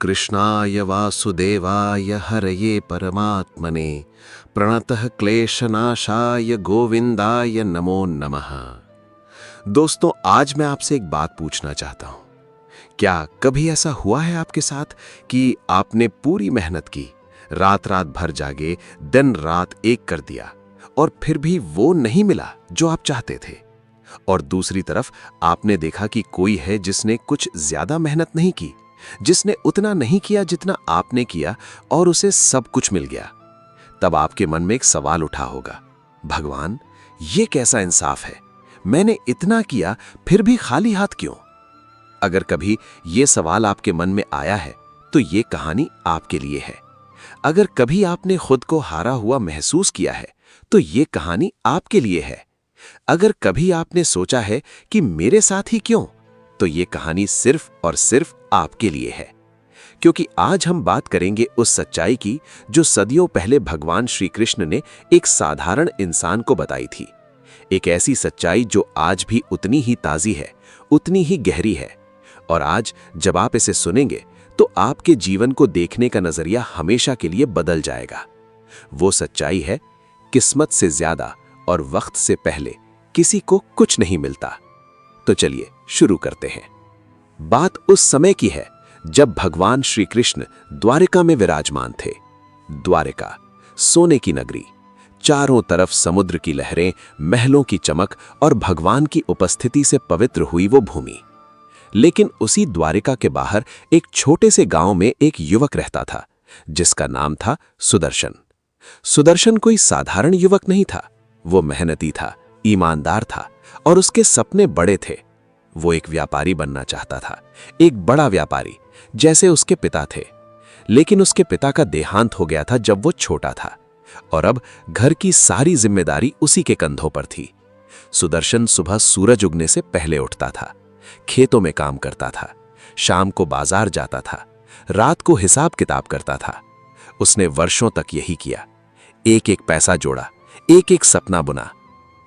कृष्णाय वासुदेवाय हरये परमात्मने प्रणतः क्लेशनाशाय गोविंदाय नमो नमः। दोस्तों, आज मैं आपसे एक बात पूछना चाहता हूं। क्या कभी ऐसा हुआ है आपके साथ कि आपने पूरी मेहनत की, रात रात भर जागे, दिन रात एक कर दिया और फिर भी वो नहीं मिला जो आप चाहते थे? और दूसरी तरफ आपने देखा कि कोई है जिसने कुछ ज्यादा मेहनत नहीं की, जिसने उतना नहीं किया जितना आपने किया और उसे सब कुछ मिल गया। तब आपके मन में एक सवाल उठा होगा, भगवान, ये कैसा इंसाफ है? मैंने इतना किया फिर भी खाली हाथ क्यों? अगर कभी ये सवाल आपके मन में आया है तो ये कहानी आपके लिए है। अगर कभी आपने खुद को हारा हुआ महसूस किया है तो ये कहानी आपके लिए है। अगर कभी आपने सोचा है कि मेरे साथ ही क्यों, तो ये कहानी सिर्फ और सिर्फ आपके लिए है। क्योंकि आज हम बात करेंगे उस सच्चाई की जो सदियों पहले भगवान श्री कृष्ण ने एक साधारण इंसान को बताई थी। एक ऐसी सच्चाई जो आज भी उतनी ही ताजी है, उतनी ही गहरी है। और आज जब आप इसे सुनेंगे तो आपके जीवन को देखने का नजरिया हमेशा के लिए बदल जाएगा। वो सच्चाई है, किस्मत से ज्यादा और वक्त से पहले किसी को कुछ नहीं मिलता। तो चलिए शुरू करते हैं। बात उस समय की है जब भगवान श्री कृष्ण द्वारिका में विराजमान थे। द्वारिका, सोने की नगरी, चारों तरफ समुद्र की लहरें, महलों की चमक और भगवान की उपस्थिति से पवित्र हुई वो भूमि। लेकिन उसी द्वारिका के बाहर एक छोटे से गांव में एक युवक रहता था जिसका नाम था सुदर्शन। सुदर्शन कोई साधारण युवक नहीं था। वो मेहनती था, ईमानदार था और उसके सपने बड़े थे। वो एक व्यापारी बनना चाहता था, एक बड़ा व्यापारी, जैसे उसके पिता थे। लेकिन उसके पिता का देहांत हो गया था जब वो छोटा था और अब घर की सारी जिम्मेदारी उसी के कंधों पर थी। सुदर्शन सुबह सूरज उगने से पहले उठता था, खेतों में काम करता था, शाम को बाजार जाता था, रात को हिसाब किताब करता था। उसने वर्षों तक यही किया, एक एक पैसा जोड़ा, एक एक सपना बुना।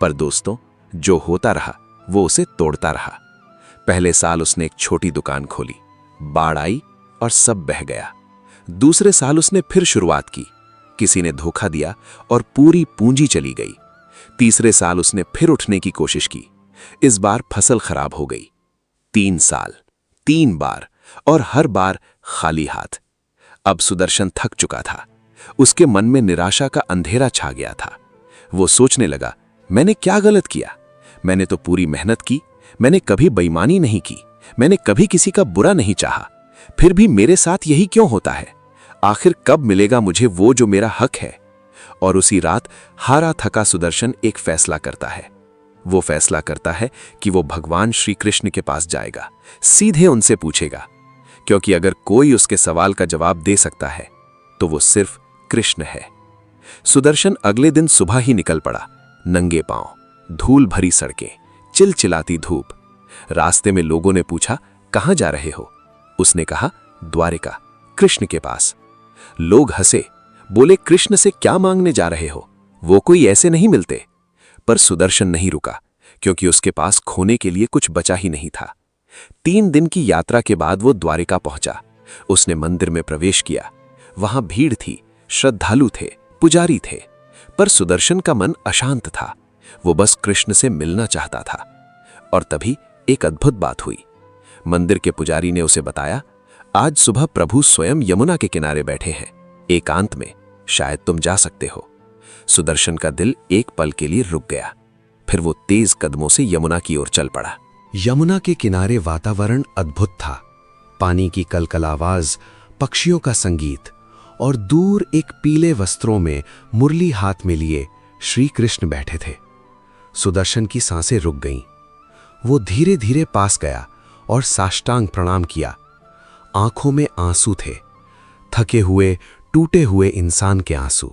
पर दोस्तों, जो होता रहा वो उसे तोड़ता रहा। पहले साल उसने एक छोटी दुकान खोली, बाढ़ आई और सब बह गया। दूसरे साल उसने फिर शुरुआत की, किसी ने धोखा दिया और पूरी पूंजी चली गई। तीसरे साल उसने फिर उठने की कोशिश की, इस बार फसल खराब हो गई। 3 साल, 3 बार और हर बार खाली हाथ। अब सुदर्शन थक चुका था। उसके मन में निराशा का अंधेरा छा गया था। वो सोचने लगा, मैंने क्या गलत किया? मैंने तो पूरी मेहनत की, मैंने कभी बेईमानी नहीं की, मैंने कभी किसी का बुरा नहीं चाहा, फिर भी मेरे साथ यही क्यों होता है? आखिर कब मिलेगा मुझे वो जो मेरा हक है? और उसी रात हारा थका सुदर्शन एक फैसला करता है। वो फैसला करता है कि वो भगवान श्री कृष्ण के पास जाएगा, सीधे उनसे पूछेगा। क्योंकि अगर कोई उसके सवाल का जवाब दे सकता है तो वो सिर्फ कृष्ण है। सुदर्शन अगले दिन सुबह ही निकल पड़ा, नंगे पांव, धूल भरी सड़कें, चिलचिलाती धूप। रास्ते में लोगों ने पूछा, कहां जा रहे हो? उसने कहा, द्वारिका, कृष्ण के पास। लोग हंसे, बोले, कृष्ण से क्या मांगने जा रहे हो? वो कोई ऐसे नहीं मिलते। पर सुदर्शन नहीं रुका, क्योंकि उसके पास खोने के लिए कुछ बचा ही नहीं था। 3 दिन की यात्रा के बाद वो द्वारिका पहुंचा। उसने मंदिर में प्रवेश किया। वहां भीड़ थी, श्रद्धालु थे, पुजारी थे। पर सुदर्शन का मन अशांत था। वो बस कृष्ण से मिलना चाहता था। और तभी एक अद्भुत बात हुई। मंदिर के पुजारी ने उसे बताया, आज सुबह प्रभु स्वयं यमुना के किनारे बैठे हैं, एकांत में, शायद तुम जा सकते हो। सुदर्शन का दिल एक पल के लिए रुक गया। फिर वो तेज कदमों से यमुना की ओर चल पड़ा। यमुना के किनारे वातावरण अद्भुत था। पानी की कलकल आवाज, पक्षियों का संगीत और दूर एक पीले वस्त्रों में मुरली हाथ में लिए श्री कृष्ण बैठे थे। सुदर्शन की सांसें रुक गईं। वो धीरे धीरे पास गया और साष्टांग प्रणाम किया। आंखों में आंसू थे, थके हुए, टूटे हुए इंसान के आंसू।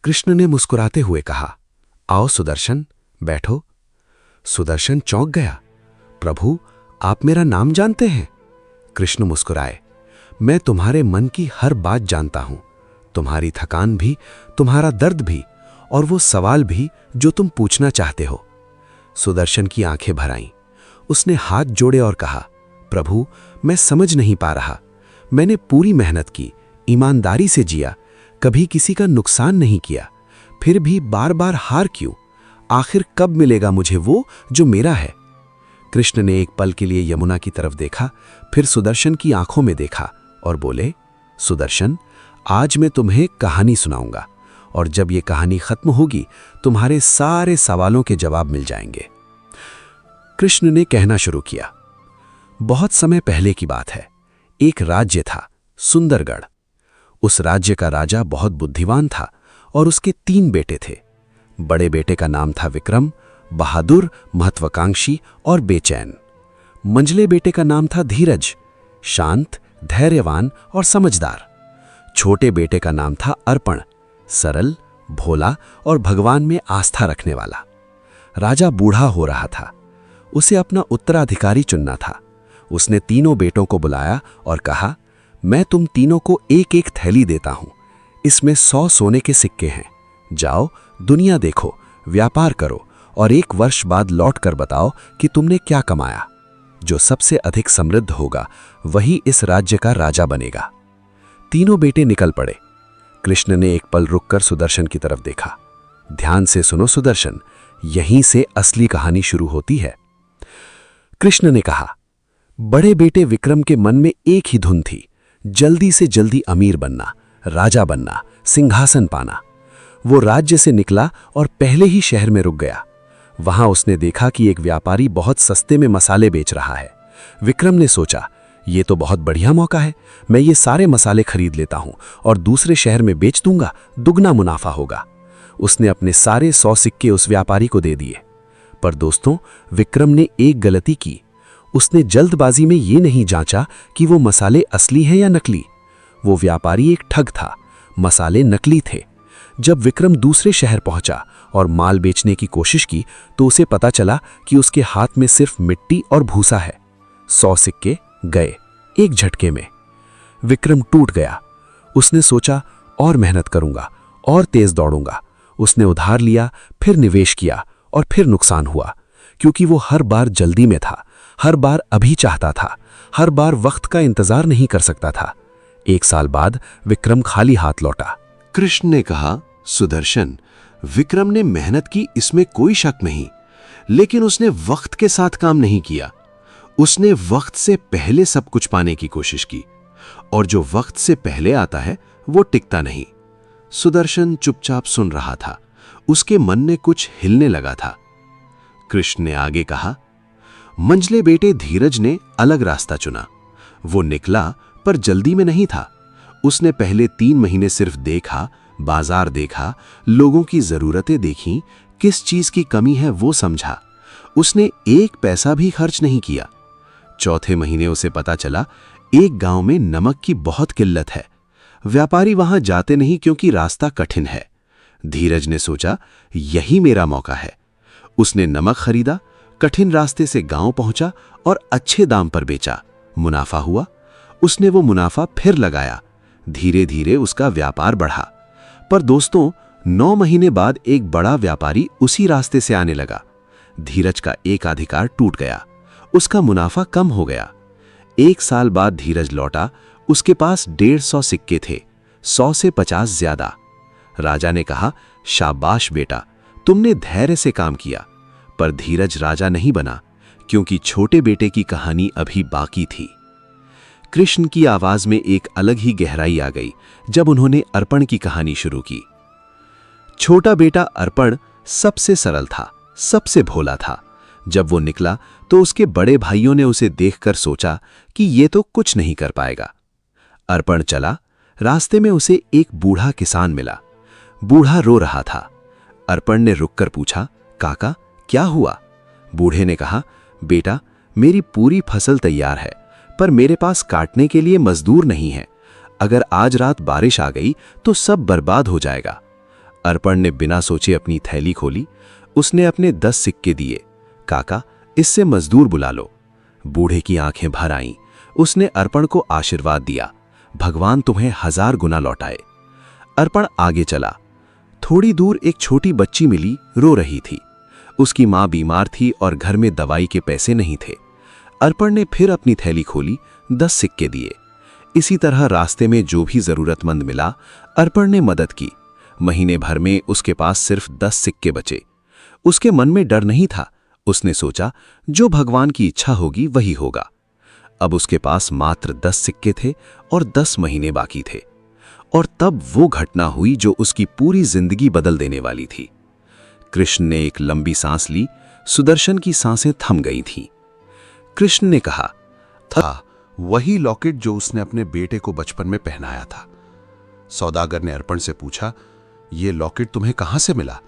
कृष्ण ने मुस्कुराते हुए कहा, आओ सुदर्शन, बैठो। सुदर्शन चौंक गया। प्रभु, आप मेरा नाम जानते हैं? कृष्ण मुस्कुराए, मैं तुम्हारे मन की हर बात जानता हूं, तुम्हारी थकान भी, तुम्हारा दर्द भी और वो सवाल भी जो तुम पूछना चाहते हो। सुदर्शन की आंखें भर आईं। उसने हाथ जोड़े और कहा, प्रभु, मैं समझ नहीं पा रहा, मैंने पूरी मेहनत की, ईमानदारी से जिया, कभी किसी का नुकसान नहीं किया, फिर भी बार बार हार क्यों? आखिर कब मिलेगा मुझे वो जो मेरा है? कृष्ण ने एक पल के लिए यमुना की तरफ देखा, फिर सुदर्शन की आंखों में देखा और बोले, सुदर्शन, आज मैं तुम्हें कहानी सुनाऊंगा और जब ये कहानी खत्म होगी तुम्हारे सारे सवालों के जवाब मिल जाएंगे। कृष्ण ने कहना शुरू किया। बहुत समय पहले की बात है। एक राज्य था, सुंदरगढ़। उस राज्य का राजा बहुत बुद्धिमान था और उसके 3 बेटे थे। बड़े बेटे का नाम था विक्रम, बहादुर, महत्वाकांक्षी और बेचैन। मंझले बेटे का नाम था धीरज, शांत, धैर्यवान और समझदार। छोटे बेटे का नाम था अर्पण, सरल, भोला और भगवान में आस्था रखने वाला। राजा बूढ़ा हो रहा था, उसे अपना उत्तराधिकारी चुनना था। उसने तीनों बेटों को बुलाया और कहा, मैं तुम तीनों को एक एक थैली देता हूं, इसमें 100 सोने के सिक्के हैं। जाओ, दुनिया देखो, व्यापार करो और 1 वर्ष बाद लौट कर बताओ कि तुमने क्या कमाया। जो सबसे अधिक समृद्ध होगा वही इस राज्य का राजा बनेगा। तीनों बेटे निकल पड़े। कृष्ण ने एक पल रुककर सुदर्शन की तरफ देखा। ध्यान से सुनो सुदर्शन, यहीं से असली कहानी शुरू होती है। कृष्ण ने कहा, बड़े बेटे विक्रम के मन में एक ही धुन थी, जल्दी से जल्दी अमीर बनना, राजा बनना, सिंहासन पाना। वो राज्य से निकला और पहले ही शहर में रुक गया। वहां उसने देखा कि एक व्यापारी बहुत सस्ते में मसाले बेच रहा है। विक्रम ने सोचा, ये तो बहुत बढ़िया मौका है, मैं ये सारे मसाले खरीद लेता हूं और दूसरे शहर में बेच दूंगा, दुगना मुनाफा होगा। उसने अपने सारे 100 सिक्के उस व्यापारी को दे दिए। पर दोस्तों, विक्रम ने एक गलती की। उसने जल्दबाजी में ये नहीं जांचा कि वो मसाले असली हैं या नकली। वो व्यापारी एक ठग था, मसाले नकली थे। जब विक्रम दूसरे शहर पहुंचा और माल बेचने की कोशिश की तो उसे पता चला कि उसके हाथ में सिर्फ मिट्टी और भूसा है। 100 सिक्के गए एक झटके में। विक्रम टूट गया। उसने सोचा, और मेहनत करूंगा और तेज दौड़ूंगा। उसने उधार लिया, फिर निवेश किया और फिर नुकसान हुआ, क्योंकि वो हर बार जल्दी में था, हर बार अभी चाहता था, हर बार वक्त का इंतजार नहीं कर सकता था। 1 साल बाद विक्रम खाली हाथ लौटा। कृष्ण ने कहा, सुदर्शन, विक्रम ने मेहनत की, इसमें कोई शक नहीं, लेकिन उसने वक्त के साथ काम नहीं किया। उसने वक्त से पहले सब कुछ पाने की कोशिश की, और जो वक्त से पहले आता है वो टिकता नहीं। सुदर्शन चुपचाप सुन रहा था। उसके मन में कुछ हिलने लगा था। कृष्ण ने आगे कहा, मंझले बेटे धीरज ने अलग रास्ता चुना। वो निकला पर जल्दी में नहीं था। उसने पहले 3 महीने सिर्फ देखा, बाजार देखा, लोगों की जरूरतें देखी, किस चीज की कमी है वो समझा। उसने 1 पैसा भी खर्च नहीं किया। चौथे महीने उसे पता चला एक गांव में नमक की बहुत किल्लत है। व्यापारी वहां जाते नहीं क्योंकि रास्ता कठिन है। धीरज ने सोचा, यही मेरा मौका है। उसने नमक खरीदा, कठिन रास्ते से गांव पहुंचा और अच्छे दाम पर बेचा। मुनाफा हुआ। उसने वो मुनाफा फिर लगाया। धीरे धीरे उसका व्यापार बढ़ा। पर दोस्तों, 9 महीने बाद एक बड़ा व्यापारी उसी रास्ते से आने लगा। धीरज का एक अधिकार टूट गया। उसका मुनाफा कम हो गया। 1 साल बाद धीरज लौटा। उसके पास 150 सिक्के थे, 100 से 50 ज्यादा। राजा ने कहा, शाबाश बेटा, तुमने धैर्य से काम किया। पर धीरज राजा नहीं बना, क्योंकि छोटे बेटे की कहानी अभी बाकी थी। कृष्ण की आवाज में एक अलग ही गहराई आ गई जब उन्होंने अर्पण की कहानी शुरू की। छोटा बेटा अर्पण सबसे सरल था, सबसे भोला था। जब वो निकला तो उसके बड़े भाइयों ने उसे देखकर सोचा कि ये तो कुछ नहीं कर पाएगा। अर्पण चला। रास्ते में उसे एक बूढ़ा किसान मिला। बूढ़ा रो रहा था। अर्पण ने रुककर पूछा, काका क्या हुआ? बूढ़े ने कहा, बेटा, मेरी पूरी फसल तैयार है, पर मेरे पास काटने के लिए मजदूर नहीं है। अगर आज रात बारिश आ गई तो सब बर्बाद हो जाएगा। अर्पण ने बिना सोचे अपनी थैली खोली। उसने अपने 10 सिक्के दिए। काका, इससे मजदूर बुला लो। बूढ़े की आंखें भर आईं। उसने अर्पण को आशीर्वाद दिया, भगवान तुम्हें 1000 गुना लौटाए। अर्पण आगे चला। थोड़ी दूर एक छोटी बच्ची मिली, रो रही थी। उसकी मां बीमार थी और घर में दवाई के पैसे नहीं थे। अर्पण ने फिर अपनी थैली खोली, 10 सिक्के दिए। इसी तरह रास्ते में जो भी जरूरतमंद मिला, अर्पण ने मदद की। महीने भर में उसके पास सिर्फ 10 सिक्के बचे। उसके मन में डर नहीं था। उसने सोचा, जो भगवान की इच्छा होगी वही होगा। अब उसके पास मात्र 10 सिक्के थे और 10 महीने बाकी थे। और तब वो घटना हुई जो उसकी पूरी जिंदगी बदल देने वाली थी। कृष्ण ने एक लंबी सांस ली। सुदर्शन की सांसें थम गई थीं। कृष्ण ने कहा, था वही लॉकेट जो उसने अपने बेटे को बचपन में पहनाया था। सौदागर ने अर्पण से पूछा, ये लॉकेट तुम्हें कहां से मिला?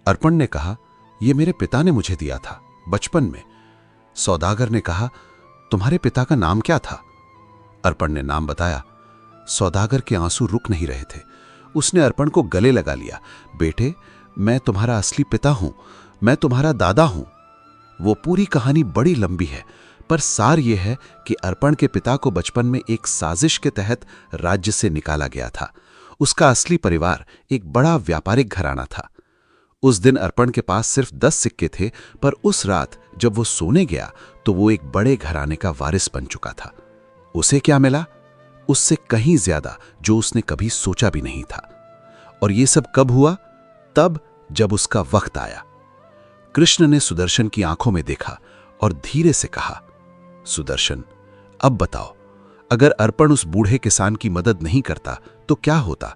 अर्पण ने कहा, यह मेरे पिता ने मुझे दिया था बचपन में। सौदागर ने कहा, तुम्हारे पिता का नाम क्या था? अर्पण ने नाम बताया। सौदागर के आंसू रुक नहीं रहे थे। उसने अर्पण को गले लगा लिया। बेटे, मैं तुम्हारा असली पिता हूं, मैं तुम्हारा दादा हूं। वो पूरी कहानी बड़ी लंबी है, पर सार यह है कि अर्पण के पिता को बचपन में एक साजिश के तहत राज्य से निकाला गया था। उसका असली परिवार एक बड़ा व्यापारिक घराना था। उस दिन अर्पण के पास सिर्फ 10 सिक्के थे, पर उस रात जब वो सोने गया तो वो एक बड़े घराने का वारिस बन चुका था। उसे क्या मिला? उससे कहीं ज्यादा जो उसने कभी सोचा भी नहीं था। और ये सब कब हुआ? तब जब उसका वक्त आया। कृष्ण ने सुदर्शन की आंखों में देखा और धीरे से कहा, सुदर्शन, अब बताओ, अगर अर्पण उस बूढ़े किसान की मदद नहीं करता तो क्या होता?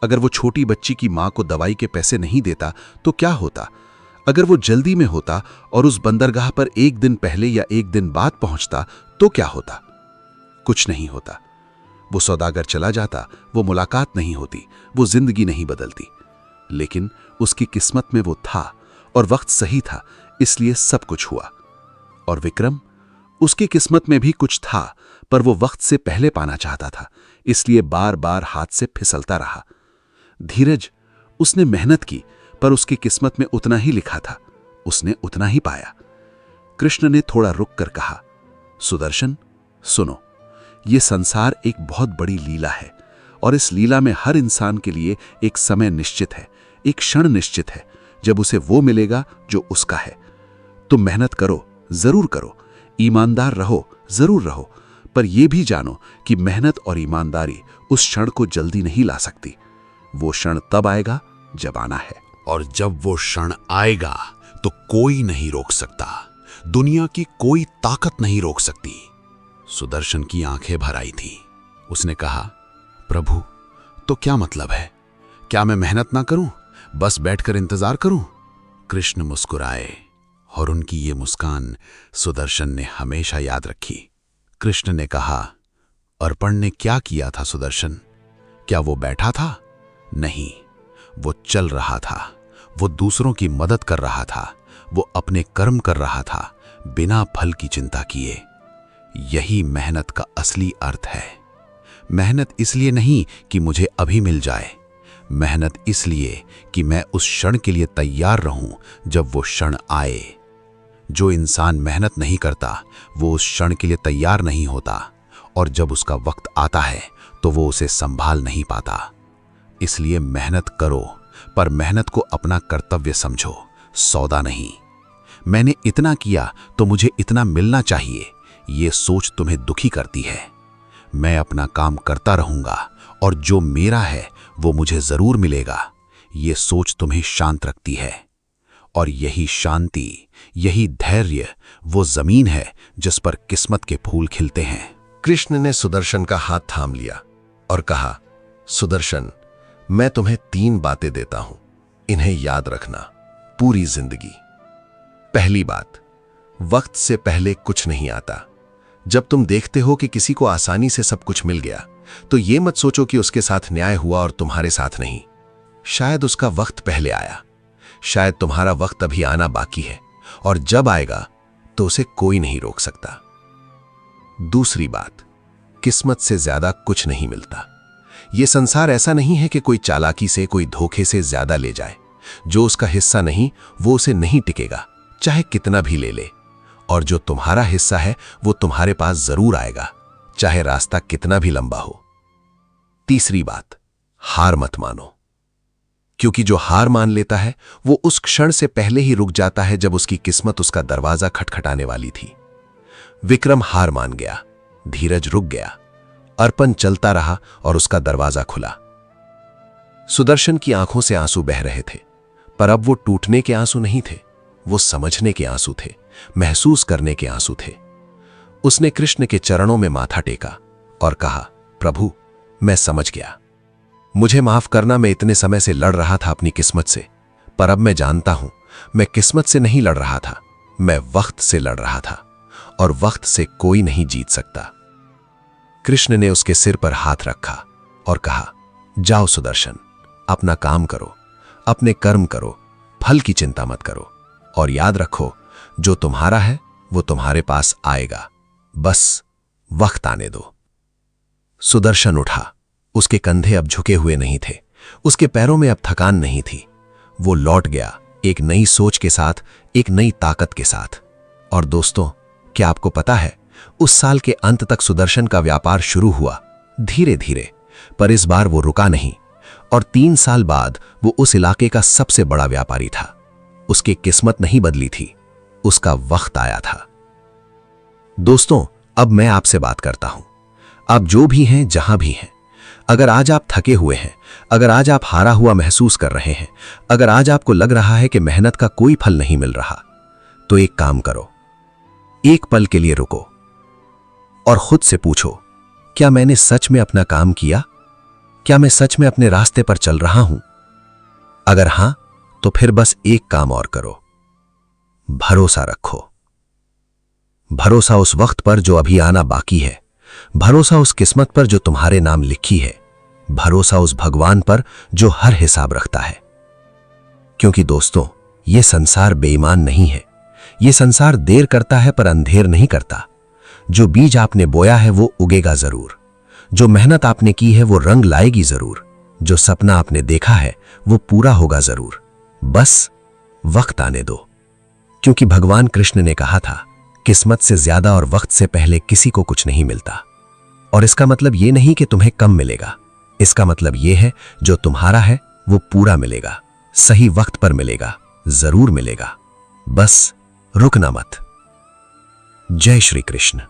अगर वो छोटी बच्ची की मां को दवाई के पैसे नहीं देता तो क्या होता? अगर वो जल्दी में होता और उस बंदरगाह पर एक दिन पहले या एक दिन बाद पहुंचता तो क्या होता? कुछ नहीं होता। वो सौदागर चला जाता, वो मुलाकात नहीं होती, वो जिंदगी नहीं बदलती। लेकिन उसकी किस्मत में वो था और वक्त सही था, इसलिए सब कुछ हुआ। और विक्रम, उसकी किस्मत में भी कुछ था, पर वो वक्त से पहले पाना चाहता था, इसलिए बार बार हाथ से फिसलता रहा। धीरज, उसने मेहनत की, पर उसकी किस्मत में उतना ही लिखा था, उसने उतना ही पाया। कृष्ण ने थोड़ा रुक कर कहा, सुदर्शन, सुनो, ये संसार एक बहुत बड़ी लीला है और इस लीला में हर इंसान के लिए एक समय निश्चित है, एक क्षण निश्चित है जब उसे वो मिलेगा जो उसका है। तुम मेहनत करो, जरूर करो, ईमानदार रहो, जरूर रहो, पर यह भी जानो कि मेहनत और ईमानदारी उस क्षण को जल्दी नहीं ला सकती। वो क्षण तब आएगा जब आना है, और जब वो क्षण आएगा तो कोई नहीं रोक सकता, दुनिया की कोई ताकत नहीं रोक सकती। सुदर्शन की आंखें भर आई थीं। उसने कहा, प्रभु, तो क्या मतलब है? क्या मैं मेहनत ना करूं, बस बैठकर इंतजार करूं? कृष्ण मुस्कुराए और उनकी ये मुस्कान सुदर्शन ने हमेशा याद रखी। कृष्ण ने कहा, अर्पण ने क्या किया था सुदर्शन? क्या वो बैठा था? नहीं, वो चल रहा था, वो दूसरों की मदद कर रहा था, वो अपने कर्म कर रहा था, बिना फल की चिंता किए। यही मेहनत का असली अर्थ है। मेहनत इसलिए नहीं कि मुझे अभी मिल जाए, मेहनत इसलिए कि मैं उस क्षण के लिए तैयार रहूं जब वो क्षण आए। जो इंसान मेहनत नहीं करता वो उस क्षण के लिए तैयार नहीं होता, और जब उसका वक्त आता है तो वो उसे संभाल नहीं पाता। इसलिए मेहनत करो, पर मेहनत को अपना कर्तव्य समझो, सौदा नहीं। मैंने इतना किया तो मुझे इतना मिलना चाहिए, ये सोच तुम्हें दुखी करती है। मैं अपना काम करता रहूंगा और जो मेरा है वो मुझे जरूर मिलेगा, ये सोच तुम्हें शांत रखती है। और यही शांति, यही धैर्य वो जमीन है जिस पर किस्मत के फूल खिलते हैं। कृष्ण ने सुदर्शन का हाथ थाम लिया और कहा, सुदर्शन, मैं तुम्हें 3 बातें देता हूं, इन्हें याद रखना पूरी जिंदगी। पहली बात, वक्त से पहले कुछ नहीं आता। जब तुम देखते हो कि किसी को आसानी से सब कुछ मिल गया तो ये मत सोचो कि उसके साथ न्याय हुआ और तुम्हारे साथ नहीं। शायद उसका वक्त पहले आया, शायद तुम्हारा वक्त अभी आना बाकी है, और जब आएगा तो उसे कोई नहीं रोक सकता। दूसरी बात, किस्मत से ज्यादा कुछ नहीं मिलता। यह संसार ऐसा नहीं है कि कोई चालाकी से, कोई धोखे से ज्यादा ले जाए। जो उसका हिस्सा नहीं वो उसे नहीं टिकेगा, चाहे कितना भी ले ले। और जो तुम्हारा हिस्सा है वो तुम्हारे पास जरूर आएगा, चाहे रास्ता कितना भी लंबा हो। तीसरी बात, हार मत मानो, क्योंकि जो हार मान लेता है वो उस क्षण से पहले ही रुक जाता है जब उसकी किस्मत उसका दरवाजा खटखटाने वाली थी। विक्रम हार मान गया, धीरज रुक गया, अर्पण चलता रहा और उसका दरवाजा खुला। सुदर्शन की आंखों से आंसू बह रहे थे, पर अब वो टूटने के आंसू नहीं थे, वो समझने के आंसू थे, महसूस करने के आंसू थे। उसने कृष्ण के चरणों में माथा टेका और कहा, प्रभु, मैं समझ गया। मुझे माफ करना, मैं इतने समय से लड़ रहा था अपनी किस्मत से, पर अब मैं जानता हूं मैं किस्मत से नहीं लड़ रहा था, मैं वक्त से लड़ रहा था, और वक्त से कोई नहीं जीत सकता। कृष्ण ने उसके सिर पर हाथ रखा और कहा, जाओ सुदर्शन, अपना काम करो, अपने कर्म करो, फल की चिंता मत करो, और याद रखो जो तुम्हारा है वो तुम्हारे पास आएगा, बस वक्त आने दो। सुदर्शन उठा। उसके कंधे अब झुके हुए नहीं थे, उसके पैरों में अब थकान नहीं थी। वो लौट गया एक नई सोच के साथ, एक नई ताकत के साथ। और दोस्तों, क्या आपको पता है, उस साल के अंत तक सुदर्शन का व्यापार शुरू हुआ, धीरे धीरे, पर इस बार वो रुका नहीं, और 3 साल बाद वो उस इलाके का सबसे बड़ा व्यापारी था। उसकी किस्मत नहीं बदली थी, उसका वक्त आया था। दोस्तों, अब मैं आपसे बात करता हूं। आप जो भी हैं, जहां भी हैं, अगर आज आप थके हुए हैं, अगर आज आप हारा हुआ महसूस कर रहे हैं, अगर आज आपको लग रहा है कि मेहनत का कोई फल नहीं मिल रहा, तो एक काम करो, एक पल के लिए रुको और खुद से पूछो, क्या मैंने सच में अपना काम किया? क्या मैं सच में अपने रास्ते पर चल रहा हूं? अगर हां, तो फिर बस एक काम और करो, भरोसा रखो। भरोसा उस वक्त पर जो अभी आना बाकी है, भरोसा उस किस्मत पर जो तुम्हारे नाम लिखी है, भरोसा उस भगवान पर जो हर हिसाब रखता है। क्योंकि दोस्तों, यह संसार बेईमान नहीं है, यह संसार देर करता है पर अंधेर नहीं करता। जो बीज आपने बोया है वो उगेगा जरूर, जो मेहनत आपने की है वो रंग लाएगी जरूर, जो सपना आपने देखा है वो पूरा होगा जरूर, बस वक्त आने दो। क्योंकि भगवान कृष्ण ने कहा था, किस्मत से ज्यादा और वक्त से पहले किसी को कुछ नहीं मिलता। और इसका मतलब यह नहीं कि तुम्हें कम मिलेगा, इसका मतलब यह है जो तुम्हारा है वो पूरा मिलेगा, सही वक्त पर मिलेगा, जरूर मिलेगा, बस रुकना मत। जय श्री कृष्ण।